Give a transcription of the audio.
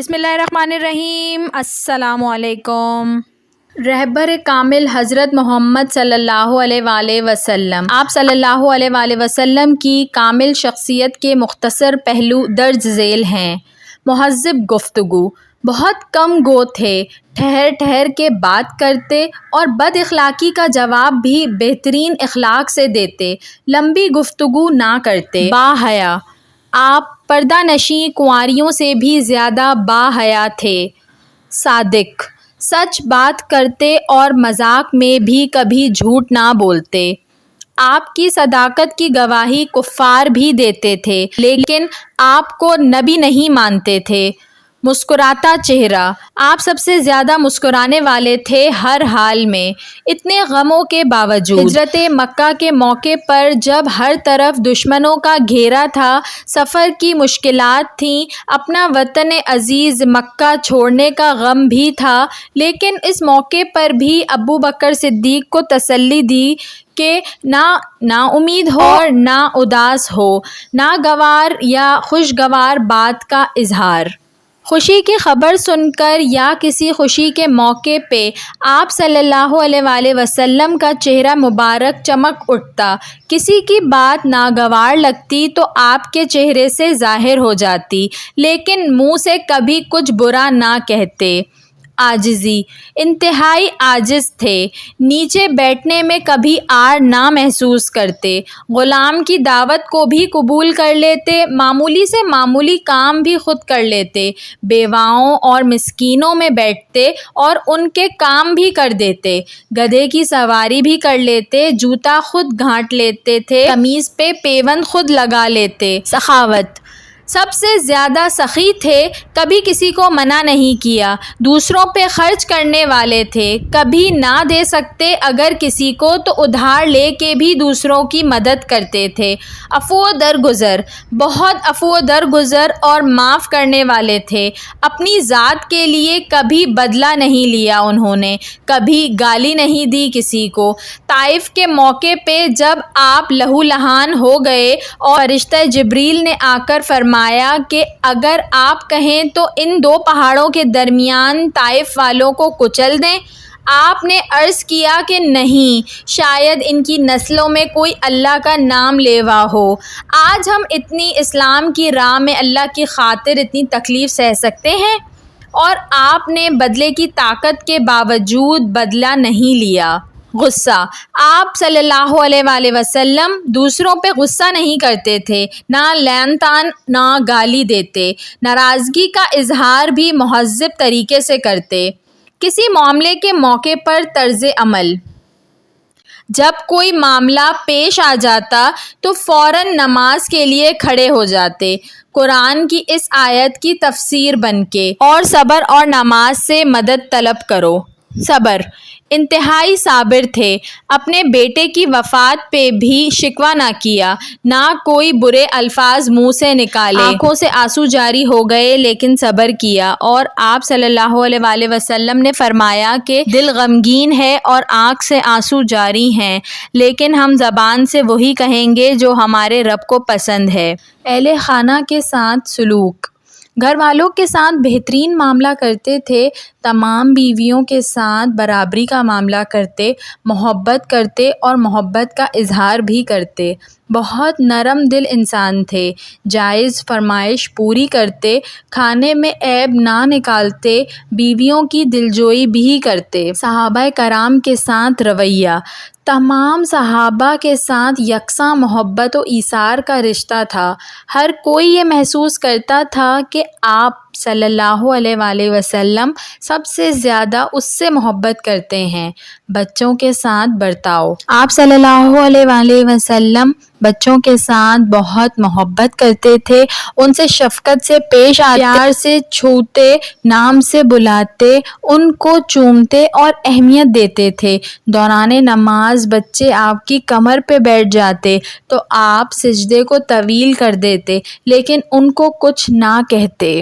بسم اللہ الرحمن الرحیم۔ السلام علیکم۔ رہبر کامل حضرت محمد صلی اللہ علیہ وآلہ وسلم، آپ صلی اللہ علیہ وآلہ وسلم کی کامل شخصیت کے مختصر پہلو درج ذیل ہیں۔ مہذب گفتگو، بہت کم گو تھے، ٹھہر ٹھہر کے بات کرتے اور بد اخلاقی کا جواب بھی بہترین اخلاق سے دیتے، لمبی گفتگو نہ کرتے۔ باحیا، آپ پردہ نشیں کنواریوں سے بھی زیادہ باحیا تھے۔ صادق، سچ بات کرتے اور مذاق میں بھی کبھی جھوٹ نہ بولتے۔ آپ کی صداقت کی گواہی کفار بھی دیتے تھے، لیکن آپ کو نبی نہیں مانتے تھے۔ مسکراتا چہرہ، آپ سب سے زیادہ مسکرانے والے تھے ہر حال میں، اتنے غموں کے باوجود۔ ہجرت مکہ کے موقع پر جب ہر طرف دشمنوں کا گھیرا تھا، سفر کی مشکلات تھیں، اپنا وطن عزیز مکہ چھوڑنے کا غم بھی تھا، لیکن اس موقع پر بھی ابوبکر صدیق کو تسلی دی کہ نہ نا امید ہو اور نہ اداس ہو، ناگوار یا خوشگوار بات کا اظہار۔ خوشی کی خبر سن کر یا کسی خوشی کے موقع پہ آپ صلی اللہ علیہ وآلہ وسلم کا چہرہ مبارک چمک اٹھتا، کسی کی بات ناگوار لگتی تو آپ کے چہرے سے ظاہر ہو جاتی، لیکن منہ سے کبھی کچھ برا نہ کہتے۔ عاجزی، انتہائی عاجز تھے، نیچے بیٹھنے میں کبھی عار نہ محسوس کرتے، غلام کی دعوت کو بھی قبول کر لیتے، معمولی سے معمولی کام بھی خود کر لیتے، بیواؤں اور مسکینوں میں بیٹھتے اور ان کے کام بھی کر دیتے، گدھے کی سواری بھی کر لیتے، جوتا خود گھانٹ لیتے تھے، قمیص پہ پیوند خود لگا لیتے۔ سخاوت، سب سے زیادہ سخی تھے، کبھی کسی کو منع نہیں کیا، دوسروں پہ خرچ کرنے والے تھے، کبھی نہ دے سکتے اگر کسی کو تو ادھار لے کے بھی دوسروں کی مدد کرتے تھے۔ عفو درگزر، بہت عفو درگزر اور معاف کرنے والے تھے، اپنی ذات کے لیے کبھی بدلہ نہیں لیا انہوں نے، کبھی گالی نہیں دی کسی کو۔ طائف کے موقع پہ جب آپ لہو لہان ہو گئے اور فرشتہ جبریل نے آ کر فرمایا کہ اگر آپ کہیں تو ان دو پہاڑوں کے درمیان طائف والوں کو کچل دیں، آپ نے عرض کیا کہ نہیں، شاید ان کی نسلوں میں کوئی اللہ کا نام لیوا ہو۔ آج ہم اتنی اسلام کی راہ میں اللہ کی خاطر اتنی تکلیف سہ سکتے ہیں، اور آپ نے بدلے کی طاقت کے باوجود بدلہ نہیں لیا۔ غصہ، آپ صلی اللہ علیہ وآلہ وسلم دوسروں پہ غصہ نہیں کرتے تھے، نہ لعن طعن نہ گالی دیتے، ناراضگی کا اظہار بھی مہذب طریقے سے کرتے۔ کسی معاملے کے موقع پر طرز عمل، جب کوئی معاملہ پیش آ جاتا تو فوراً نماز کے لیے کھڑے ہو جاتے، قرآن کی اس آیت کی تفسیر بن کے، اور صبر اور نماز سے مدد طلب کرو۔ صبر، انتہائی صابر تھے، اپنے بیٹے کی وفات پہ بھی شکوہ نہ کیا، نہ کوئی برے الفاظ منہ سے نکالے، آنکھوں سے آنسو جاری ہو گئے لیکن صبر کیا، اور آپ صلی اللہ علیہ وآلہ وسلم نے فرمایا کہ دل غمگین ہے اور آنکھ سے آنسو جاری ہیں، لیکن ہم زبان سے وہی کہیں گے جو ہمارے رب کو پسند ہے۔ اہل خانہ کے ساتھ سلوک، گھر والوں کے ساتھ بہترین معاملہ کرتے تھے، تمام بیویوں کے ساتھ برابری کا معاملہ کرتے، محبت کرتے اور محبت کا اظہار بھی کرتے، بہت نرم دل انسان تھے، جائز فرمائش پوری کرتے، کھانے میں عیب نہ نکالتے، بیویوں کی دلجوئی بھی کرتے۔ صحابہ کرام کے ساتھ رویہ، تمام صحابہ کے ساتھ یکساں محبت و ایثار کا رشتہ تھا، ہر کوئی یہ محسوس کرتا تھا کہ آپ صلی اللہ علیہ وآلہ وسلم سب سے زیادہ اس سے محبت کرتے ہیں۔ بچوں کے ساتھ برتاؤ، آپ صلی اللہ علیہ وآلہ وسلم بچوں کے ساتھ بہت محبت کرتے تھے، ان سے شفقت سے پیش آتے، پیار سے چھوتے، نام سے بلاتے، ان کو چومتے اور اہمیت دیتے تھے۔ دوران نماز بچے آپ کی کمر پہ بیٹھ جاتے تو آپ سجدے کو طویل کر دیتے، لیکن ان کو کچھ نہ کہتے۔